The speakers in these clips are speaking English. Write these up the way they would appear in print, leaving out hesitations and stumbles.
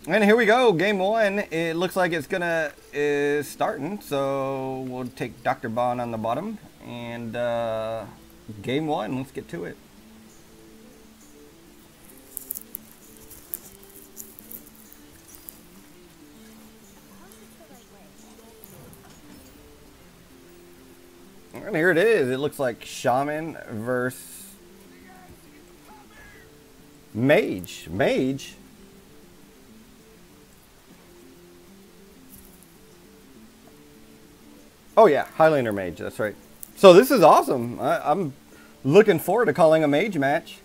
And here we go, game one. It looks like it's gonna is starting, so we'll take Dr. Bond on the bottom and game one. Let's get to it. And here it is. It looks like Shaman versus Mage. Mage. Oh yeah, Highlander Mage. That's right. So this is awesome. I'm looking forward to calling a Mage match.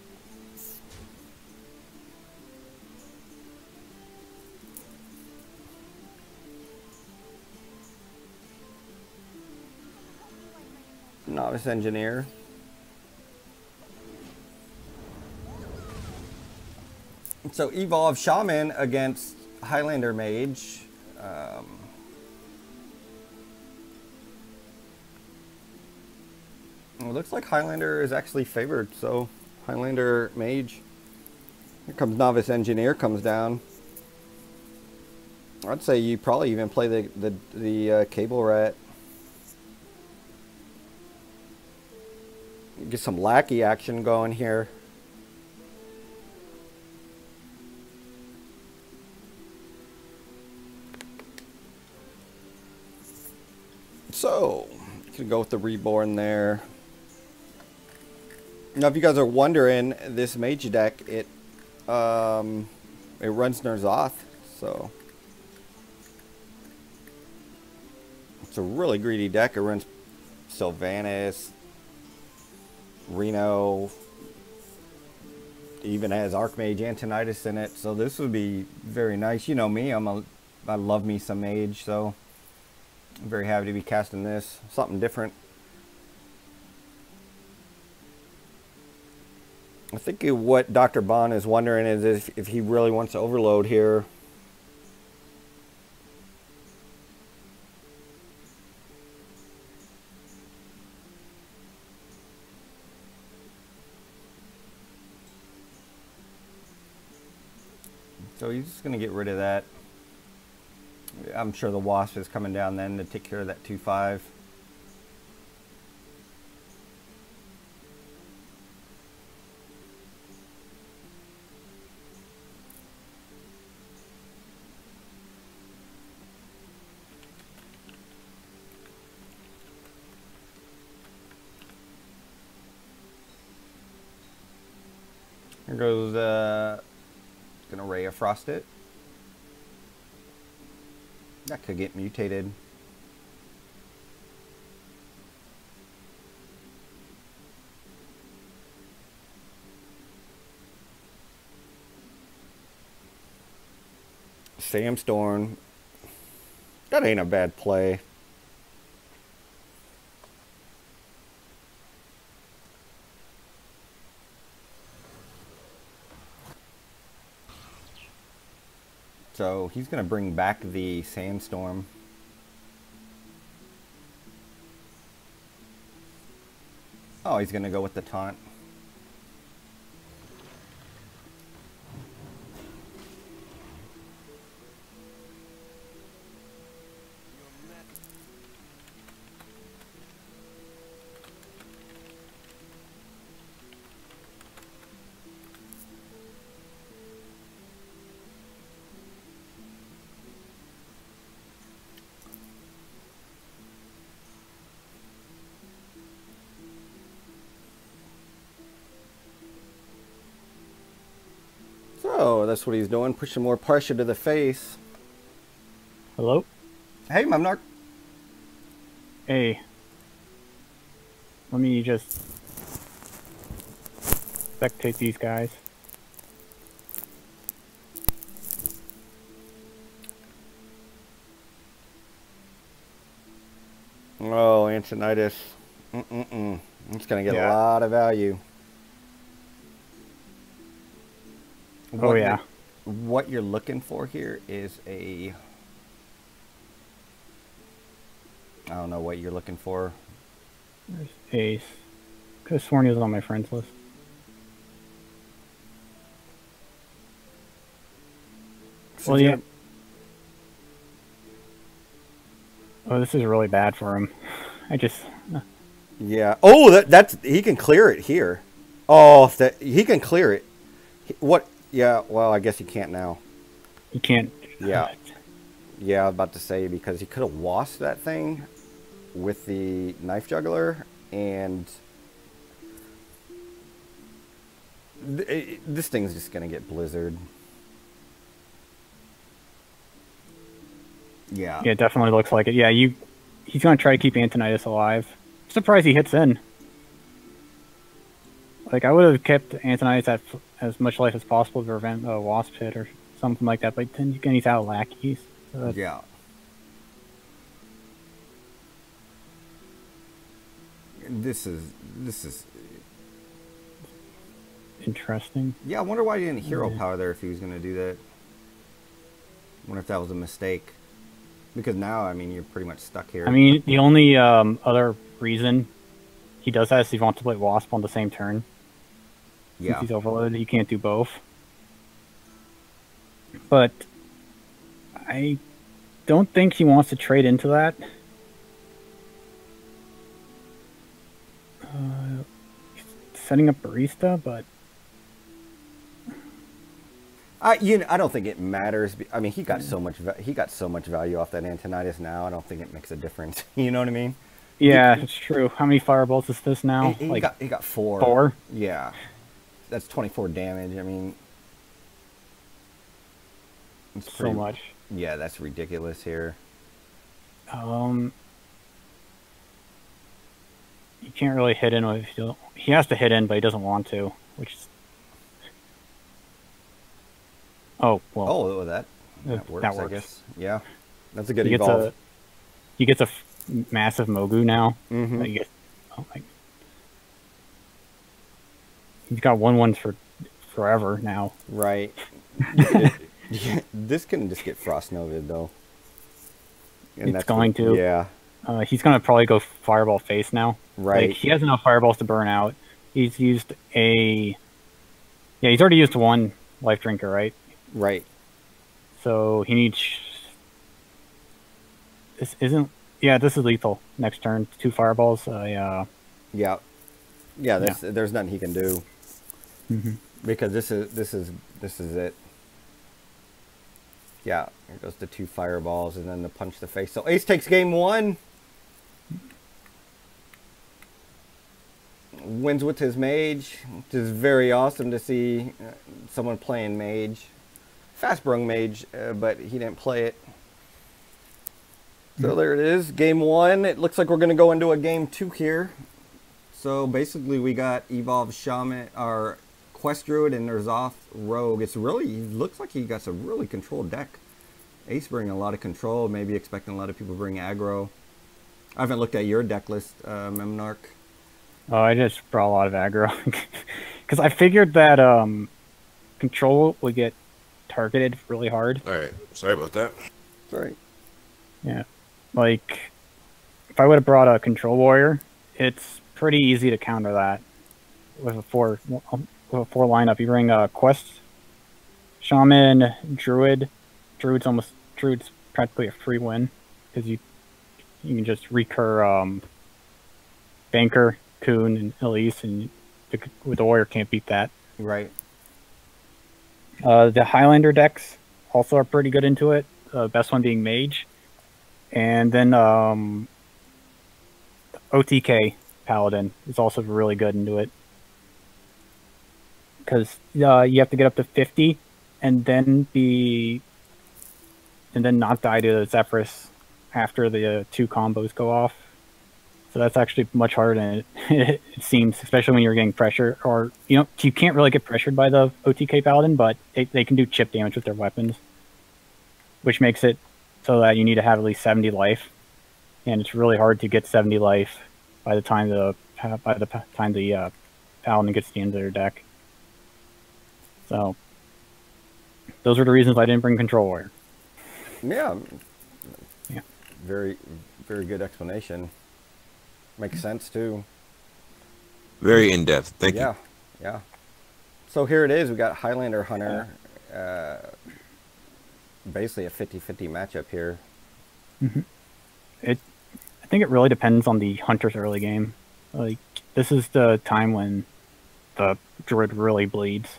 Novice Engineer. So Evolve Shaman against Highlander Mage. It looks like Highlander is actually favored, so Highlander Mage. Here comes Novice Engineer, comes down. I'd say you probably even play the Cable Rat. Get some lackey action going here. So, you can go with the Reborn there. Now, if you guys are wondering, this Mage deck, it runs Ner'Zoth, so it's a really greedy deck. It runs Sylvanas, Reno, even has Archmage Antonidas in it, so this would be very nice. You know me, I love me some Mage, so I'm very happy to be casting this. Something different. I think what Dr. Bond is wondering is if he really wants to overload here. So he's just going to get rid of that. I'm sure the Wasp is coming down then to take care of that 2/5. Here goes, gonna Ray of Frost it. That could get mutated. Samstorm. That ain't a bad play. So he's going to bring back the Sandstorm. Oh, he's going to go with the taunt. So that's what he's doing, pushing more pressure to the face. Hello? Hey, Memnarch. Hey. Let me just spectate these guys. Oh, Antonidas. It's going to get a lot of value. Oh, yeah. What you're looking for here is a... I don't know what you're looking for. There's Ace. Could have sworn he was on my friends list. Well, yeah. Oh, this is really bad for him. I just... Yeah. Oh, that's he can clear it here. Oh, he can clear it. What? Yeah. Well, I guess he can't now. You can't... Yeah. Yeah, I was about to say, because he could have lost that thing with the knife juggler, and this thing's just gonna get blizzard. Yeah. Yeah, it definitely looks like it. Yeah, he's gonna try to keep Antonidas alive. Surprised he hits in. Like, I would have kept Antonidas at as much life as possible to prevent a wasp hit or something like that, but then again, he's out of lackeys. So yeah. This is interesting. Yeah, I wonder why he didn't hero power there if he was going to do that. I wonder if that was a mistake. Because now, I mean, you're pretty much stuck here. I mean, the only other reason he does that is if he wants to play Wasp on the same turn. Yeah. Since he's overloaded, he can't do both. But I don't think he wants to trade into that. Setting up Barista, but I don't think it matters. I mean, he got so much value off that Antonidas now. I don't think it makes a difference. You know what I mean? Yeah, it's true. How many fireballs is this now? He got 4. 4? Yeah, that's 24 damage. I mean, it's so much. Yeah, that's ridiculous here. You can't really hit in if he has to hit in, but he doesn't want to, which is... Oh, well. Oh, that works, I guess. Yeah, that's a good evolve. He gets a massive Mogu now. Mm-hmm. He's got 1/1 for forever now. Right. This can just get Frost Novid, though. And it's going to. Yeah. He's going to probably go Fireball face now. Right. Like, he has enough Fireballs to burn out. He's used a... Yeah, he's already used 1 Life Drinker, right? Right. So he needs... This isn't... Yeah, this is lethal. Next turn, 2 Fireballs. Yeah. Yeah, there's nothing he can do. Mm-hmm. Because this is it. Yeah, here goes the 2 Fireballs and then the punch the face. So Ace takes game 1. Wins with his mage, which is very awesome to see someone playing mage. Fast-brung mage, but he didn't play it. So there it is, game 1. It looks like we're going to go into a game 2 here. So basically we got Evolved Shaman, our Quest Druid, and Ner'Zoth Rogue. He looks like he got some really controlled deck. Ace bringing a lot of control, maybe expecting a lot of people to bring aggro. I haven't looked at your deck list, Memnarch. Oh, I just brought a lot of aggro. Because I figured that control would get targeted really hard. Alright, sorry about that. Sorry. Yeah. Like, if I would have brought a control warrior, it's pretty easy to counter that. With a 4 lineup, you bring a Quest, Shaman, Druid. Druid's practically a free win. Because you can just recur Banker, Kuhn, and Elise, and with the warrior can't beat that. Right. The Highlander decks also are pretty good into it. Best one being Mage. And then OTK Paladin is also really good into it. Because you have to get up to 50 and then not die to Zephyrus after the 2 combos go off. So that's actually much harder than it seems, especially when you're getting pressure. Or, you can't really get pressured by the OTK Paladin, but they can do chip damage with their weapons. Which makes it so that you need to have at least 70 life. And it's really hard to get 70 life by the time the Paladin gets to the end of their deck. So, those are the reasons I didn't bring Control Warrior. Yeah. Yeah. Very, very good explanation. Makes sense, too. Very in-depth. Thank you. Yeah. So here it is. We got Highlander Hunter. basically a 50-50 matchup here. I think it really depends on the hunter's early game. Like, this is the time when the druid really bleeds.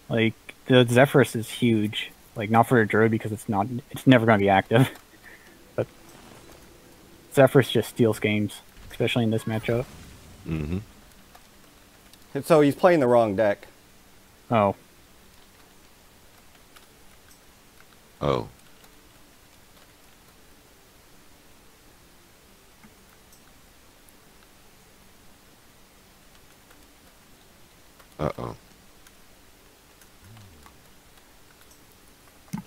Like, the Zephyrus is huge. Like, not for a druid because it's never going to be active. But Zephyrus just steals games, especially in this matchup. Mm-hmm. And so he's playing the wrong deck. Oh. Oh. Uh-oh.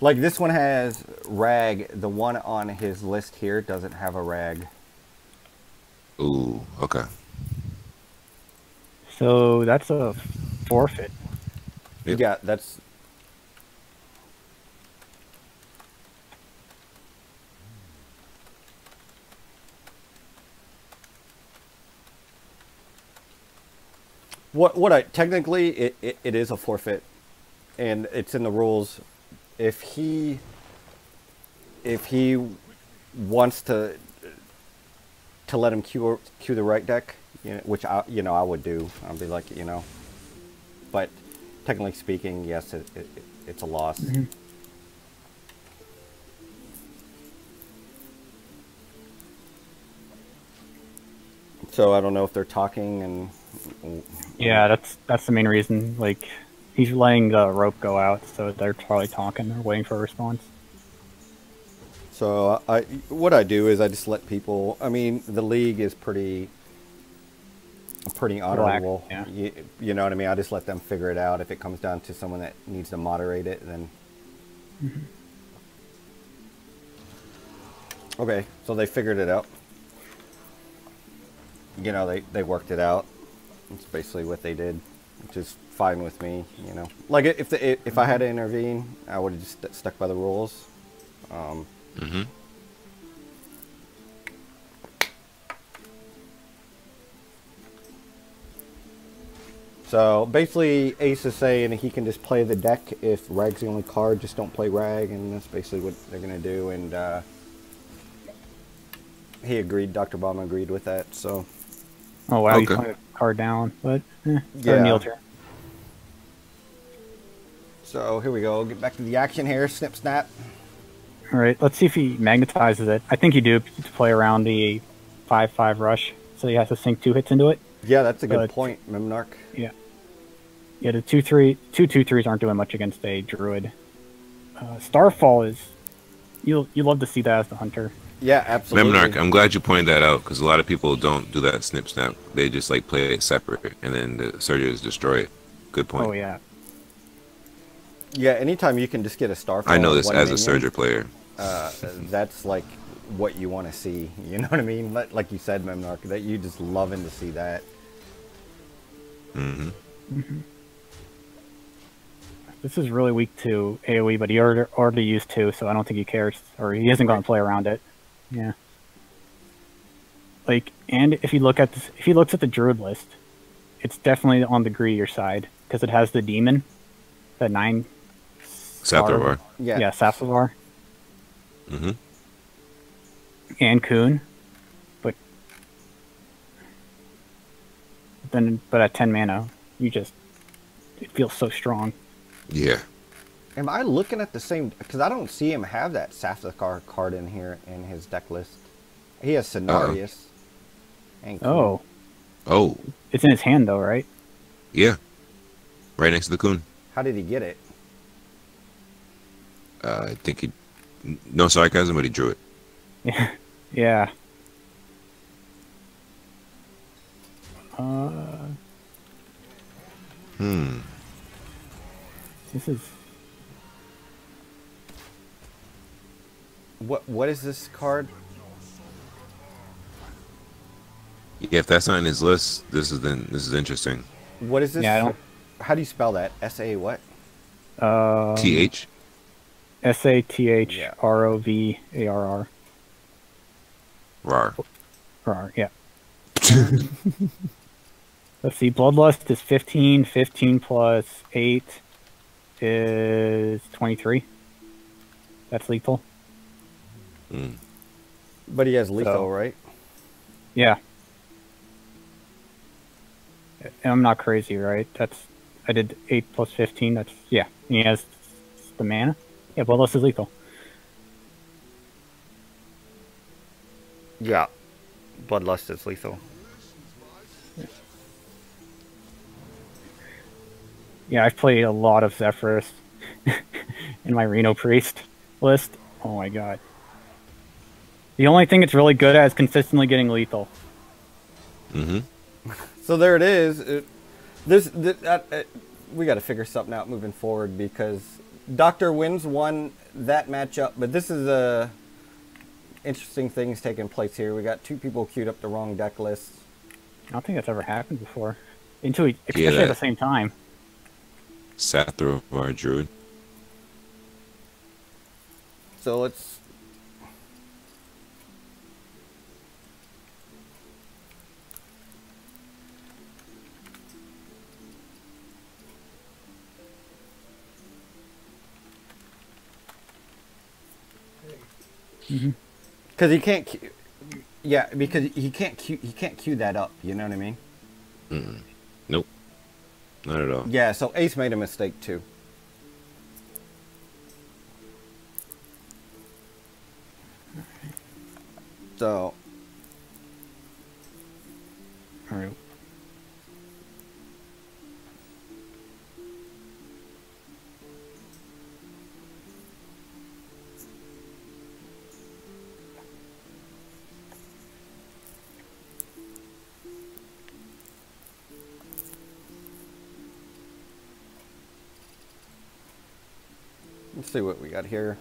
Like, this one has Rag. The one on his list here doesn't have a Rag. Ooh, okay. So that's a forfeit. Yep. Yeah, that's... Technically, it is a forfeit, and it's in the rules. If he wants to let him queue the right deck, which I would do. I'd be like, but technically speaking, yes, it's a loss. Mm-hmm. So I don't know if they're talking and. Yeah, that's the main reason. Like, he's letting the rope go out, so they're probably talking. They're waiting for a response. So what I do is I just let people. I mean, the league is pretty honorable. Yeah. You know what I mean? I just let them figure it out. If it comes down to someone that needs to moderate it, then. Mm-hmm. Okay, so they figured it out. They worked it out. It's basically what they did, which is fine with me. Like if I had to intervene, I would have just stuck by the rules. Mm-hmm. So basically, Ace is saying he can just play the deck if Rag's the only card. Just don't play Rag, and that's basically what they're gonna do. And he agreed. Dr. Bomb agreed with that. So. Oh wow, Okay. he's playing a card down, but Yeah. Neil turn. So here we go. Get back to the action here. Snip, snap. All right, let's see if he magnetizes it. I think you do to play around the 5/5 rush, so he has to sink 2 hits into it. Yeah, that's a good point, Memnarch. Yeah. Yeah, the 2/2/3s aren't doing much against a druid. Starfall is you love to see that as the hunter. Yeah, absolutely. Memnarch, I'm glad you pointed that out because a lot of people don't do that snip snap. They just like play it separate and then the surges destroy it. Good point. Oh yeah. Yeah, anytime you can just get a Starfall. I know on this one as a minion, Surger player. That's like what you want to see. You know what I mean? Like you said, Memnarch, that you just loving to see that. Mm-hmm. Mm-hmm. This is really weak to AoE, but he already used 2, so I don't think he cares, or he isn't going to play around it. Yeah. Like, and if you look at this, if he looks at the druid list, it's definitely on the greedier side because it has the demon, the 9. Sapphire. Yeah. Sapphire. Mm-hmm. And Kuhn, but at 10 mana, it feels so strong. Yeah. Am I looking at the same? Because I don't see him have that Sapphire card in here in his deck list. He has Cenarius. And Kuhn. Oh. It's in his hand though, right? Yeah. Right next to the Kun. How did he get it? I think he... No sarcasm, but he drew it. Yeah. Yeah. This is... What is this card? Yeah, if that's not in his list, this is interesting. What is this? Yeah, I don't... How do you spell that? S-A what? TH? SATHROVARR. Rar. RR, yeah. Let's see, Bloodlust is 15. 15 plus 8 is 23. That's lethal. Mm. But he has lethal, right? Yeah. And I'm not crazy, right? I did 8 plus 15. That's, yeah. And he has the mana. Yeah, Bloodlust is lethal. Yeah. Bloodlust is lethal. Yeah, I've played a lot of Zephyrus in my Reno Priest list. Oh my god. The only thing it's really good at is consistently getting lethal. Mm-hmm. So there it is. We got to figure something out moving forward because Dr. Wims won that matchup, but this is interesting things taking place here. We got two people queued up the wrong deck lists. I don't think that's ever happened before. Especially at the same time. Sathra of our druid. So let's... Because he can't... Yeah, because he can't queue that up, you know what I mean? Nope. Not at all. Yeah, so Ace made a mistake too. So... Alright. Let's see what we got here.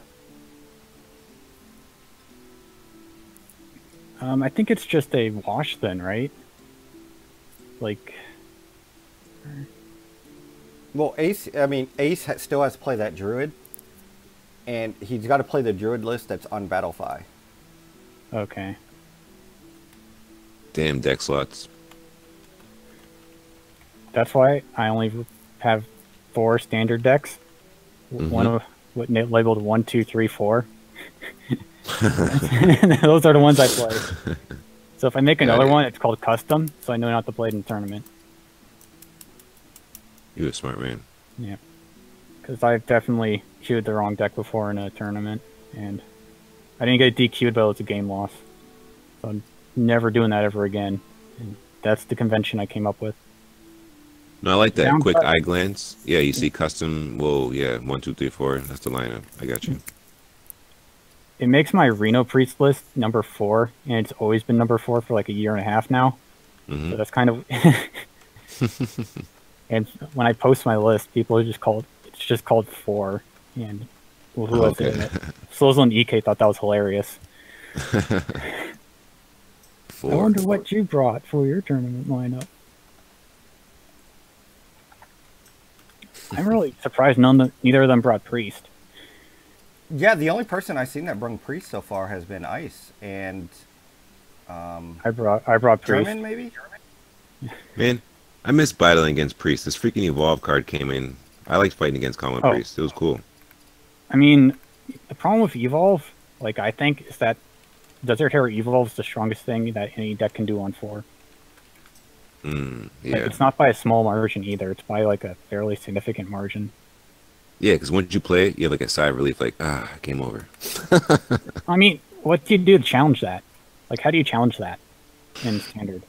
I think it's just a wash then, right? Like... Well, Ace still has to play that Druid. And he's got to play the Druid list that's on Battlefy. Okay. Damn deck slots. That's why I only have 4 standard decks. One of what labeled 1, 2, 3, 4. Those are the ones I play. So if I make another one, it's called custom, so I know not to play it in tournament. You're a smart man. Yeah, because I've definitely queued the wrong deck before in a tournament, and I didn't get DQ'd, but it was a game loss. So I'm never doing that ever again. And that's the convention I came up with. No, I like that quick eye glance. Yeah, you see custom. Well, yeah, 1, 2, 3, 4. That's the lineup. I got you. It makes my Reno Priest list number 4, and it's always been number 4 for like a year and a half now. So that's kind of. And when I post my list, people are just called. It's just called 4, and who was it? Slozel and EK thought that was hilarious. 4. I wonder what you brought for your tournament lineup. I'm really surprised neither of them brought Priest. Yeah, the only person I've seen that brung Priest so far has been Ice and I brought Priest. German, maybe? Man, I miss battling against Priest. This freaking Evolve card came in. I liked fighting against common Priest. It was cool. I mean, the problem with Evolve, like I think, is that Desert Hero Evolve is the strongest thing that any deck can do on 4. Yeah. Like, it's not by a small margin either. It's by like a fairly significant margin. Yeah, because once you play it, you have like a sigh of relief, like, game over. I mean, what do you do to challenge that? Like, how do you challenge that in Standard?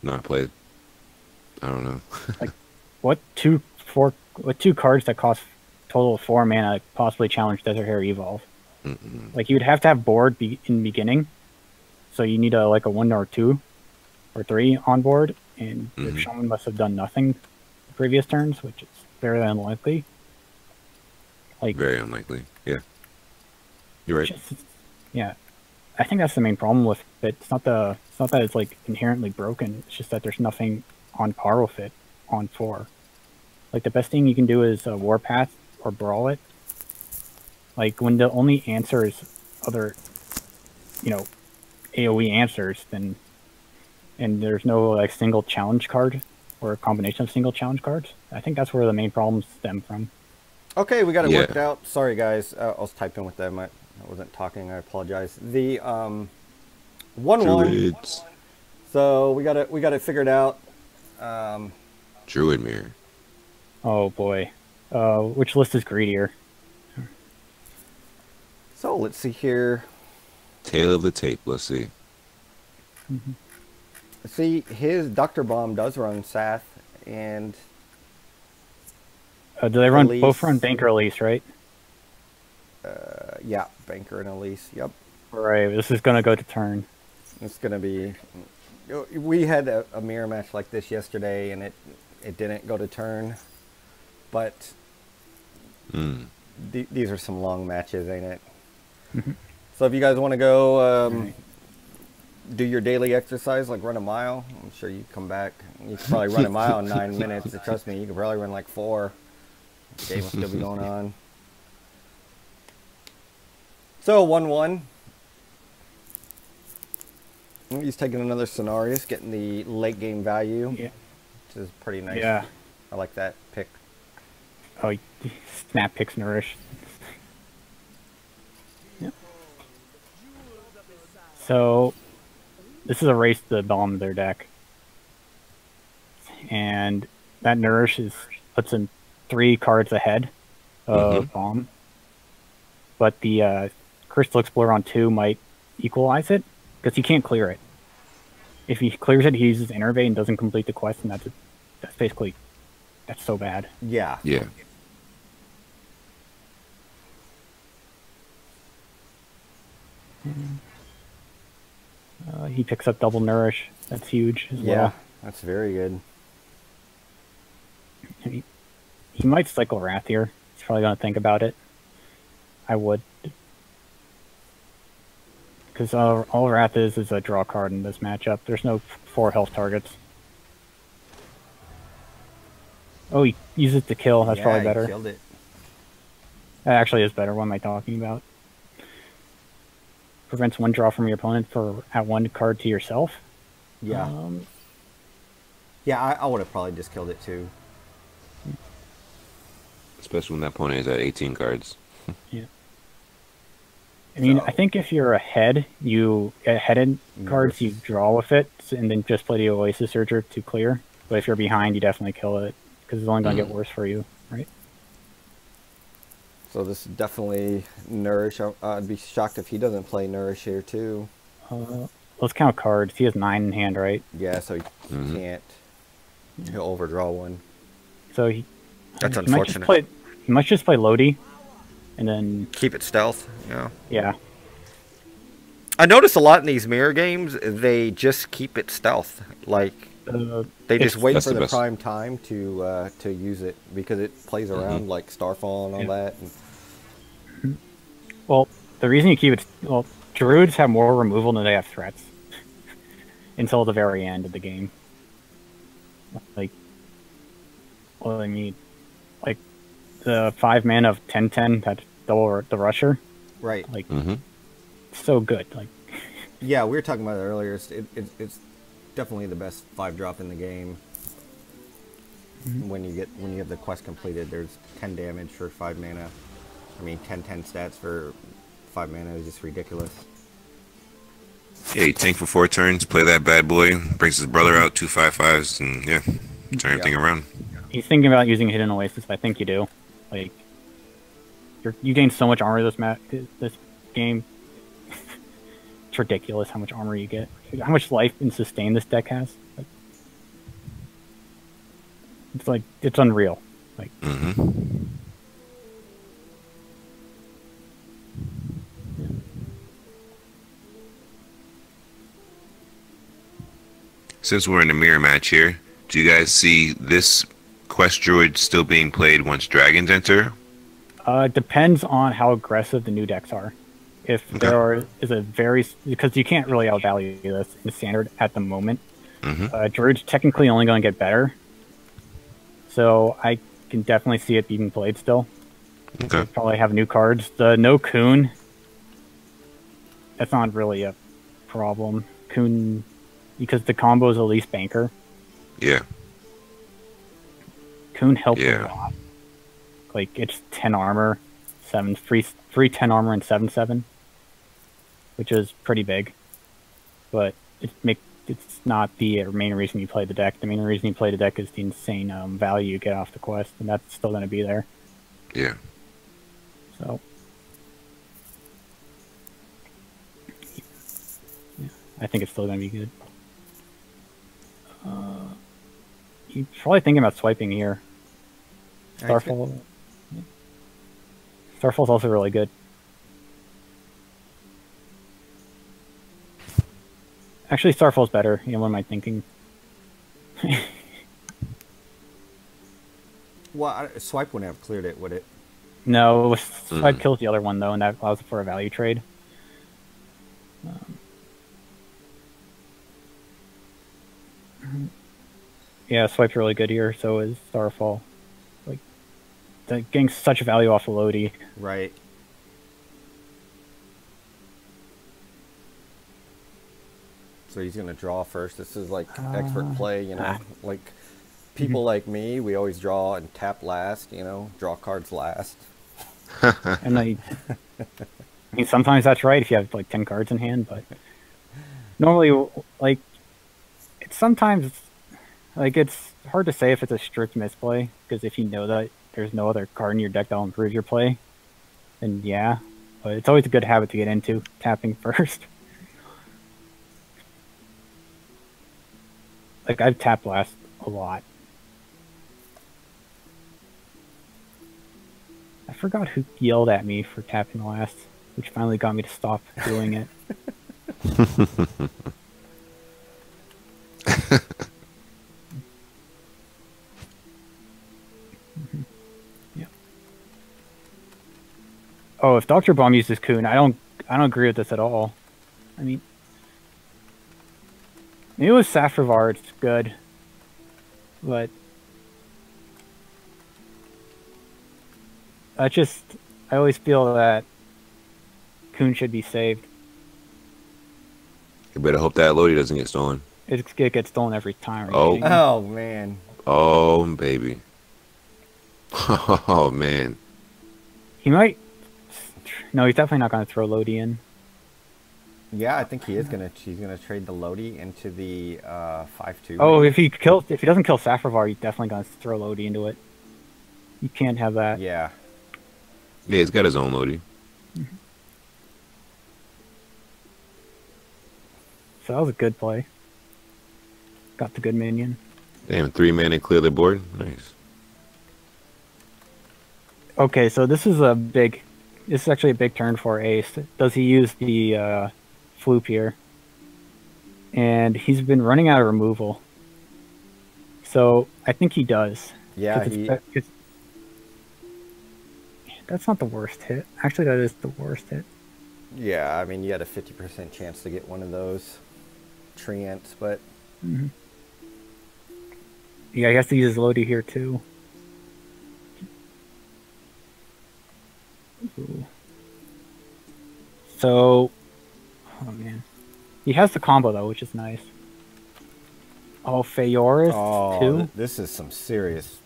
Not played. I don't know. Like, what two cards that cost total of 4 mana possibly challenge Desert Hero Evolve? Like, you'd have to have board in the beginning, so you need a 1 or 2 or 3 on board, and the Shaman must have done nothing the previous turns, which is very unlikely. Like, very unlikely. Yeah, you're right. Yeah, I think that's the main problem with it. It's not that it's like inherently broken. It's just that there's nothing on par with it on 4. Like, the best thing you can do is Warpath or Brawl it. Like, when the only answer is other, AoE answers, then and there's no like single challenge card or a combination of single challenge cards. I think that's where the main problems stem from. Okay, we got it Yeah. worked out. Sorry, guys. I was typing with them. I wasn't talking. I apologize. The 1-1. Druids. So we got it figured out. Druid mirror. Oh boy, which list is greedier? So let's see here. Tail of the tape. Let's see. See, his Dr. Bomb does run Sath, and Do they run Elise. both run Banker Elise, right? yeah, Banker and Elise. Yep. Right. This is gonna go to turn. It's going to be... We had a mirror match like this yesterday, and it didn't go to turn. But these are some long matches, ain't it? So if you guys want to go do your daily exercise, like run a mile, I'm sure you come back. You can probably run a mile in 9 minutes. Trust me, you could probably run like 4. The game will still be going on. So 1-1. He's taking another Cenarius, getting the late game value, Yeah. which is pretty nice. Yeah. I like that pick. Oh, snap picks Nourish. Yep. So, this is a race to bomb their deck. And that Nourish puts in 3 cards ahead of bomb. But the Crystal Explorer on 2 might equalize it, because he can't clear it. If he clears it, he uses Innervate and doesn't complete the quest, and that's basically, that's so bad. Yeah. Yeah. He picks up double Nourish. That's huge as Yeah, well. that's very good. He might cycle Wrath here. He's probably going to think about it. I would. Because all Wrath is a draw card in this matchup. There's no 4 health targets. Oh, he uses to kill. That's probably he better. killed it. That actually is better. What am I talking about? Prevents 1 draw from your opponent for at 1 card to yourself. Yeah. Yeah, I would have probably just killed it too. Especially when that opponent is at 18 cards. Yeah. I mean, So- I think if you're ahead, you get headed cards, you draw with it, and then just play the Oasis Surger to clear. But if you're behind, you definitely kill it, because it's only going to get worse for you, right? So this is definitely Nourish. I'd be shocked if he doesn't play Nourish here too. Let's count cards. He has 9 in hand, right? Yeah, so he can't. He'll overdraw 1. So he That's he might just unfortunate. he might just play Lodi, and then Keep it stealth. Yeah. yeah, I notice a lot in these mirror games, they just keep it stealth. Like they just wait That's for the the best. prime time to use it because it plays around like Starfall and all that. And well, the reason you keep it, well, Druids have more removal than they have threats until the very end of the game. Like, what do I mean? Like, the 5 mana of 10/10 that double the Rusher, right. like, Mm-hmm. so good. Like, Yeah, we were talking about it earlier. It's definitely the best 5-drop in the game. When you have the quest completed, there's 10 damage for 5 mana. I mean, 10/10 stats for 5 mana is just ridiculous. Yeah, you tank for 4 turns, play that bad boy, brings his brother out, 2 5/5s, and yeah, turn everything around. he's thinking about using Hidden Oasis. I think you do. Like, you gain so much armor this game. It's ridiculous how much armor you get. How much life and sustain this deck has. Like, it's unreal. Like, Mm-hmm. Since we're in a mirror match here, do you guys see this quest druid still being played once dragons enter? it depends on how aggressive the new decks are. If there is a very, because you can't really outvalue this in standard at the moment. Druid's technically only going to get better, so I can definitely see it being played still. Okay. Probably have new cards. The no Coon, that's not really a problem. Coon because the combo is the least banker. Yeah. Kuhn helps Yeah. a lot. Like, it's 10 armor, 7 free 10 armor and 7/7, which is pretty big. But it's not the main reason you play the deck. The main reason you play the deck is the insane value you get off the quest, and that's still going to be there. Yeah. So, yeah, I think it's still going to be good. You're probably thinking about swiping here. Starfall. Starfall's also really good. Actually, Starfall's better. What am I thinking? Well, swipe wouldn't have cleared it, would it? No, swipe kills the other one though, and that allows for a value trade. Yeah, swipe's really good here. So is Starfall. Like, getting such value off of Lodi. Right. So he's gonna draw first. This is like expert play, you know. Like people like me, we always draw and tap last, you know, draw cards last. And I mean, sometimes that's right if you have like 10 cards in hand, but normally, like, sometimes like it's hard to say if it's a strict misplay, because if you know that there's no other card in your deck that'll improve your play, then yeah. But it's always a good habit to get into, tapping first. Like, I've tapped last a lot. I forgot who yelled at me for tapping last, which finally got me to stop doing it. Yeah. Oh, if Dr. Bomb uses Kuhn, I don't agree with this at all. I mean, maybe with Saffrovar it's good, but I always feel that Kuhn should be saved. You better hope that Lodi doesn't get stolen. It gets stolen every time. Oh. Oh man. Oh, baby. Oh, man. He might. No, he's definitely not going to throw Lodi in. Yeah, I think he is gonna. She's gonna trade the Lodi into the 5/2. Oh, if he doesn't kill Saffrovar, he's definitely going to throw Lodi into it. You can't have that. Yeah. Yeah, he's got his own Lodi. So that was a good play. Got the good minion. Damn, 3 mana clear the board. Nice. Okay, so this is actually a big turn for Ace. Does he use the Floop here? And he's been running out of removal. So I think he does. Yeah. That's not the worst hit. Actually, that is the worst hit. Yeah. I mean, you had a 50% chance to get one of those treants, but. Yeah, he has to use his Lodi here too. Ooh. So, oh man, he has the combo though, which is nice. Oh, Feoris too. This is some serious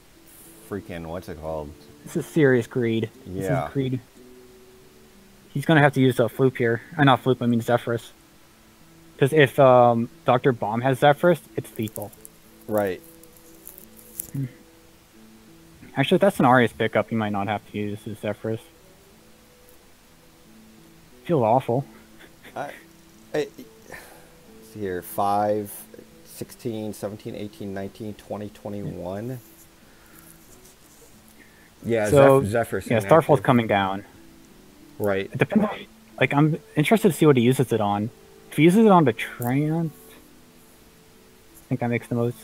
freaking, what's it called? This is serious greed. Yeah. This is greed. He's gonna have to use a Floop here. Not Floop, I mean Zephyrus. Because if Dr. Bomb has Zephyrus, it's lethal. Right. Actually, if that's an Arius pickup, you might not have to use his Zephyrus. Feels awful. See here, 5, 16, 17, 18, 19, 20, 21. Yeah, so, Zephyrus. Yeah, Starfall's coming down. Right. It depends. Like, I'm interested to see what he uses it on. If he uses it on Betrayant, I think that makes the most.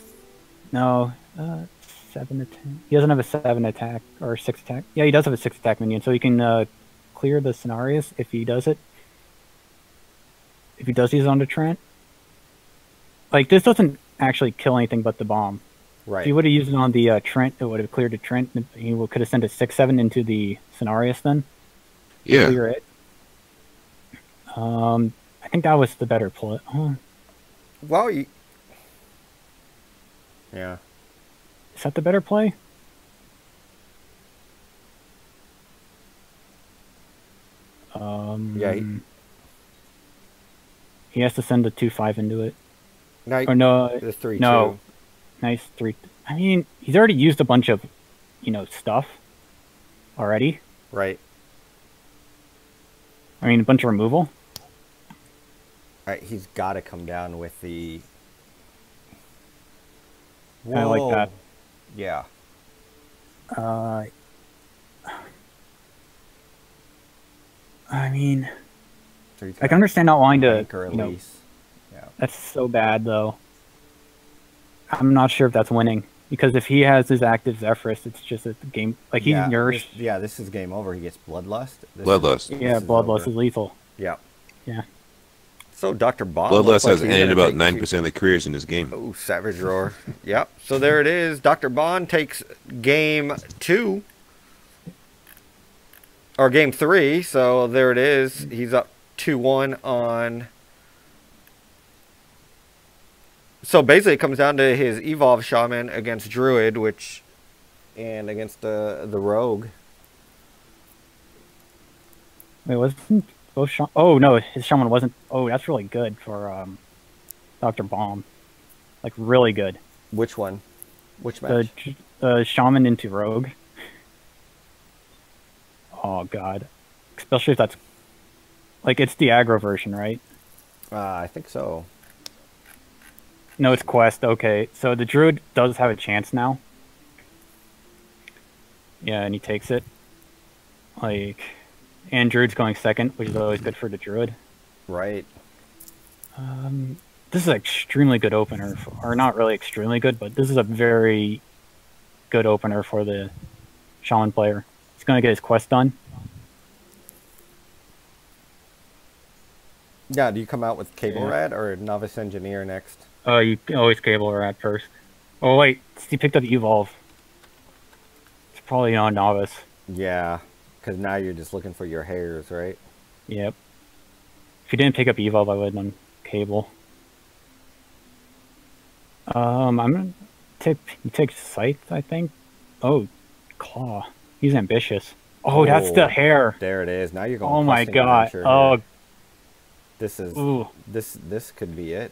No, 7 attack. He doesn't have a 7 attack or 6 attack. Yeah, he does have a 6 attack minion, so he can clear the Cenarius if he does it. If he does use it on Trent. Like, this doesn't actually kill anything but the bomb. Right. If he would have used it on the Trent, it would have cleared the Trent. He could have sent a 6/7 into the Cenarius then. Yeah. Clear it. I think that was the better play. Well, Yeah. Is that the better play? Yeah. He has to send a 2/5 into it. No, Or no, the 3-2. no, nice 3. I mean, he's already used a bunch of, stuff already. Right. I mean, a bunch of removal. All right, he's got to come down with the. I like that. Yeah. I mean, So he's I can got understand not wanting to. anchor release. Yeah. That's so bad, though. I'm not sure if that's winning. Because if he has his active Zephyrus, it's just a game. Like, he's nourished. This is game over. He gets Bloodlust. Bloodlust. Bloodlust is lethal. Yeah. Yeah. So Dr. Bomb. Bloodlust has he's ended gonna about take 9% of the careers in this game. Oh, Savage Roar. Yep. So there it is. Dr. Bond takes game 2. Or game 3. So there it is. He's up 2-1 on. So basically, it comes down to his Evolve Shaman against Druid, and against the Rogue. Wait, wasn't both Shaman? Oh, no, his Shaman wasn't. Oh, that's really good for Dr. Bomb. Like, really good. Which one? Which match? The Shaman into Rogue. Oh, God. Especially if that's... Like, it's the aggro version, right? I think so. No, it's Quest. Okay, so the Druid does have a chance now. Yeah, and he takes it. Like, and Druid's going second, which is always good for the Druid. Right. This is an extremely good opener, or not really extremely good, but this is a very good opener for the Shaman player. He's going to get his quest done. Yeah, do you come out with Cable Yeah. Rad or Novice Engineer next? You always Cable Rat first. Oh, wait, he picked up Evolve. It's probably on Novice. Yeah, because now you're just looking for your hairs, right? Yep. If you didn't pick up Evolve, I would have done Cable. I'm gonna take Scythe, I think. Oh, Claw. He's ambitious. Oh, that's the hair. There it is. Now you're going. Oh my Questing God. Adventure Oh, here. This is ooh. this could be it.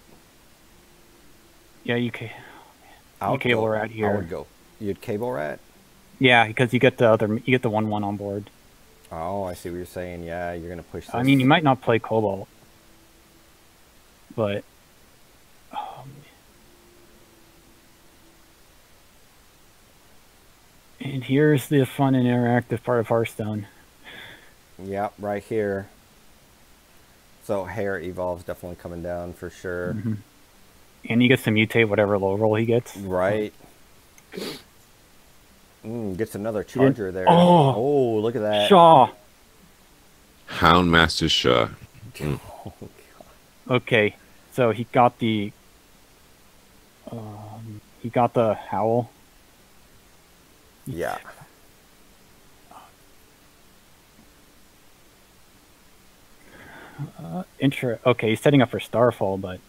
Yeah, you Cable Rat here. I would go. You'd Cable Rat? Yeah, because you get the 1/1 on board. Oh, I see what you're saying. Yeah, you're gonna push this. I mean, you might not play Cobalt, but and here's the fun and interactive part of Hearthstone. Yep, right here. So hair evolves definitely coming down for sure. Mm-hmm. And he gets to mutate whatever low roll he gets. Right. Gets another charger there. Oh, look at that. Shaw. Houndmaster Shaw. Oh, God. Okay, so he got the Howl. Yeah. Okay, he's setting up for Starfall, but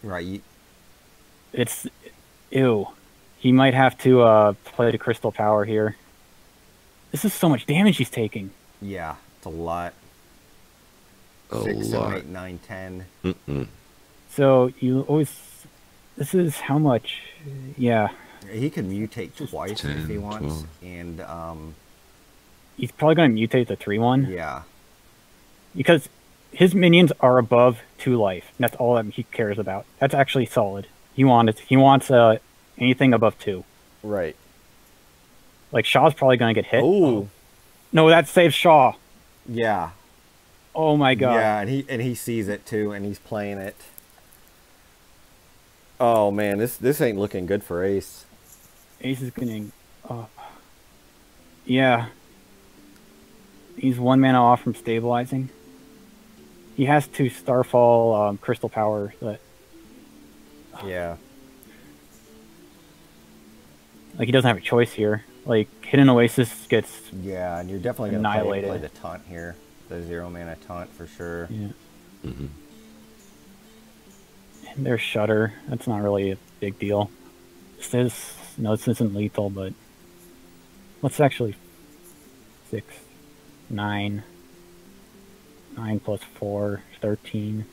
Right. it's ew. He might have to play the Crystal Power here. This is so much damage he's taking. Yeah, it's a lot. A 6, 7, lot. 8, 9, 10. Mm-mm. So you always. This is how much? Yeah, He can mutate twice 10, if he wants, 12. and he's probably going to mutate the 3/1 yeah, because his minions are above 2 life. And that's all that he cares about. That's actually solid. He wants anything above 2. right. Like Shaw's probably going to get hit. Oh, No, that saves Shaw. yeah, Oh my God. yeah, and he sees it too, and he's playing it. Oh man, this ain't looking good for Ace. Ace is getting. Yeah. He's 1 mana off from stabilizing. He has 2 Starfall Crystal Power that. Yeah, Like, he doesn't have a choice here. Like, Hidden Oasis gets. yeah, and you're definitely gonna Annihilated. play the taunt here, the 0 mana taunt for sure. Yeah. Mm-hmm. And there's Shudder. That's not really a big deal. this isn't lethal, but let's actually 6, 9, 9 plus 4, 13.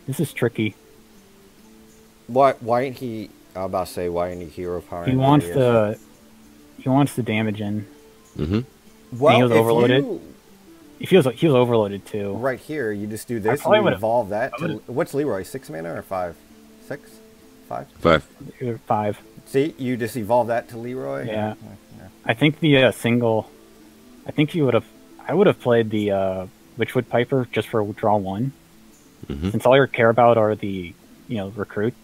This is tricky. Why ain't he? I was about to say, why ain't he hero power? He wants the damage in. Mm-hmm. Well, he was if overloaded. you- He was overloaded too. right here, you just do this. probably You would've- evolve that. What's Leroy? 6 mana or 5? 6? 5? 5. 5. See, you just evolve that to Leroy. Yeah. I think the single. I think you would have. I would have played the Witchwood Piper just for draw 1. Mm-hmm. Since all you care about are the recruit.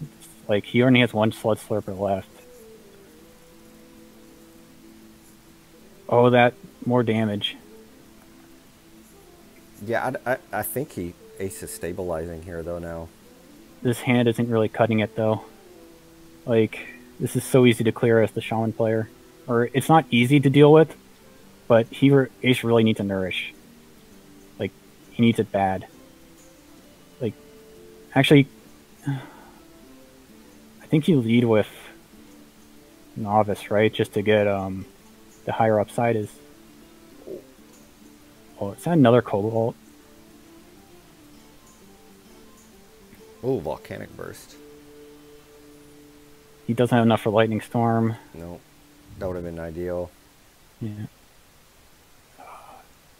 Like he only has 1 Slud Slurper left. Oh, that more damage. Yeah, I think he Ace is stabilizing here though now. This hand isn't really cutting it though. Like this is so easy to clear as the Shaman player, or it's not easy to deal with, but Ace really needs a nourish. Like he needs it bad. Like actually, I think you lead with Novice, right? Just to get the higher upside is. Oh, is that another Cobalt? Oh, Volcanic Burst. He doesn't have enough for Lightning Storm. No, that would have been ideal. Yeah.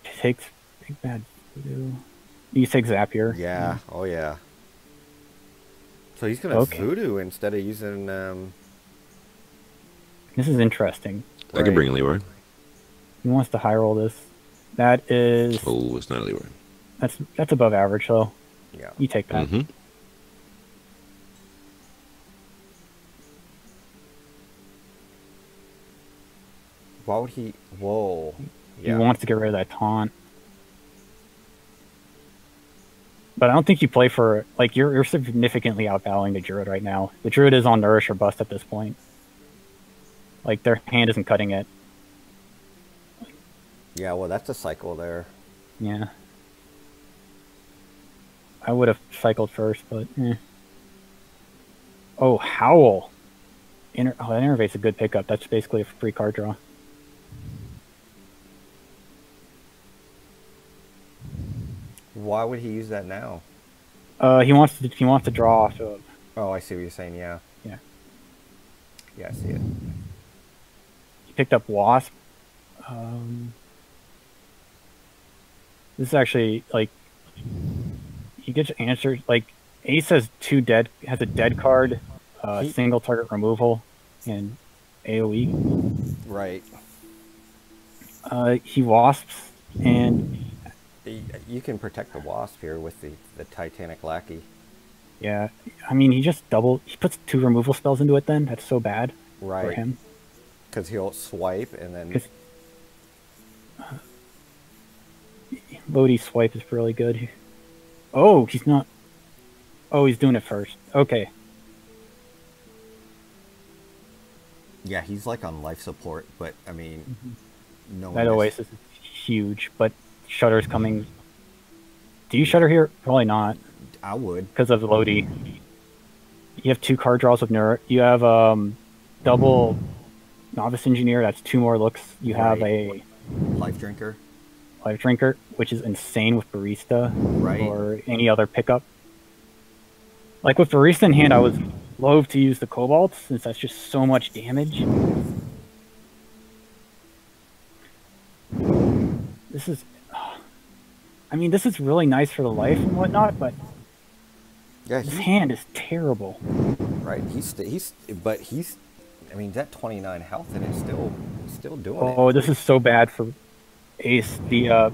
He takes Big Bad Voodoo. You take Zapier. Yeah. Oh yeah. So he's gonna Voodoo instead of using. This is interesting. I can bring Leroy. He wants to high roll this. That is. Oh, it's not a Leroy. That's above average though. Yeah. You take that. Mm-hmm. Why would he? Whoa. He wants to get rid of that taunt. But I don't think you play for like you're significantly outbattling the Druid right now. The Druid is on Nourish or Bust at this point. Like their hand isn't cutting it. Yeah, well, that's a cycle there. Yeah. I would have cycled first, but Oh, Howl. That Innervate's a good pickup. That's basically a free card draw. Why would he use that now? He wants to draw off of. Oh, I see what you're saying. Yeah. Yeah. Yeah, I see it. He picked up Wasp. This is actually like he gets answered. Like Ace has has a dead card, single target removal, and AOE. Right. He wasps and. You can protect the Wasp here with the Titanic Lackey. Yeah, I mean he puts 2 removal spells into it. Then that's so bad for him. Because he'll swipe and then. Lodi swipe is really good. Oh, he's not. Oh, he's doing it first. Okay. Yeah, he's like on life support, but I mean, no. That Oasis is huge, but Shutter's coming. Do you Shutter here? Probably not. I would. Because of Lodi. You have 2 card draws with Nur. You have double Novice Engineer. That's 2 more looks. You have a Life Drinker. Life Drinker, which is insane with Barista or any other pickup. Like with Barista in hand, I was loath to use the Cobalt since that's just so much damage. This is, I mean, this is really nice for the life and whatnot, but yeah, his hand is terrible. Right, but he's, I mean, that 29 health and it's still doing it. Oh, this is so bad for Ace. The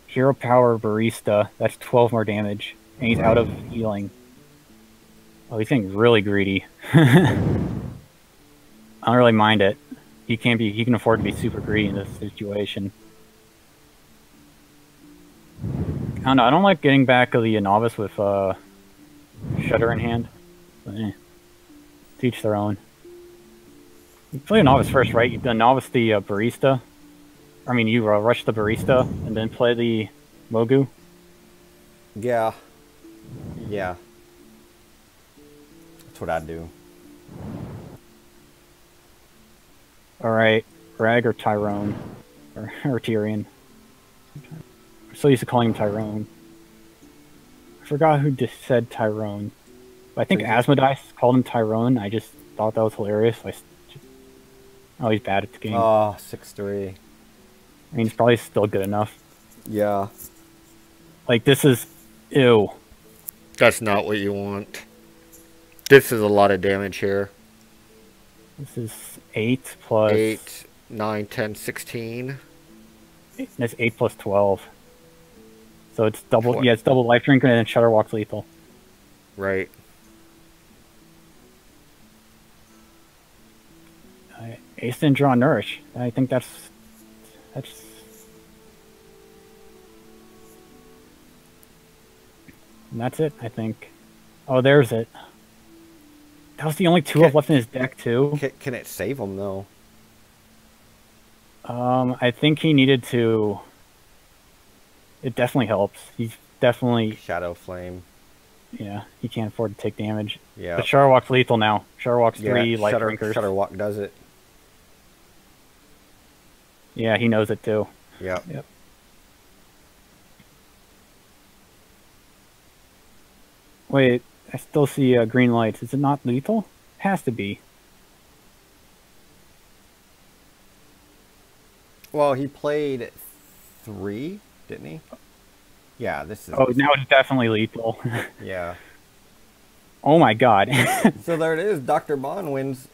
Hero Power Barista, that's 12 more damage, and he's out of healing. Oh, he's getting really greedy. I don't really mind it. He can afford to be super greedy in this situation. I don't know, I don't like getting back of the Novice with Shutter in hand. But, teach their own. You play a Novice first, right? You've done Novice the Barista. I mean, you rush the Barista and then play the Mogu. Yeah. Yeah. That's what I'd do. All right, Rag or Tyrone, or Tyrion. I'm so used to calling him Tyrone. I forgot who just said Tyrone. But I think Asmodeus called him Tyrone. I just thought that was hilarious. Oh, he's bad at the game. Oh, 6'3". I mean, he's probably still good enough. Yeah. Like, this is... Ew. That's not what you want. This is a lot of damage here. This is 8 plus... 8, 9, 10, 16. That's 8 plus 12. So it's double... Yeah, it's double Life Drink and then Shudderwock's lethal. Right. Ace didn't draw Nourish. I think that's... And that's it, I think. Oh, there's it. That was the only 2 left in his deck, too. Can it save him, though? I think he needed to... It definitely helps. He's definitely... Shadow Flame. Yeah, he can't afford to take damage. Yeah. But Shudderwock's lethal now. Shudderwock's 3 life drinkers. Shudderwock does it. Yeah, he knows it, too. Yeah. Yep. Wait, I still see green lights. Is it not lethal? It has to be. Well, he played 3, didn't he? Yeah, this is... Oh, now it's definitely lethal. Yeah. Oh my god. So there it is. Dr. Bond wins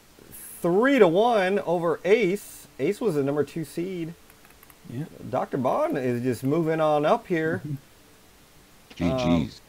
3-1 over Ace. Ace was the number 2 seed. Yeah. Dr. Bond is just moving on up here. GG's.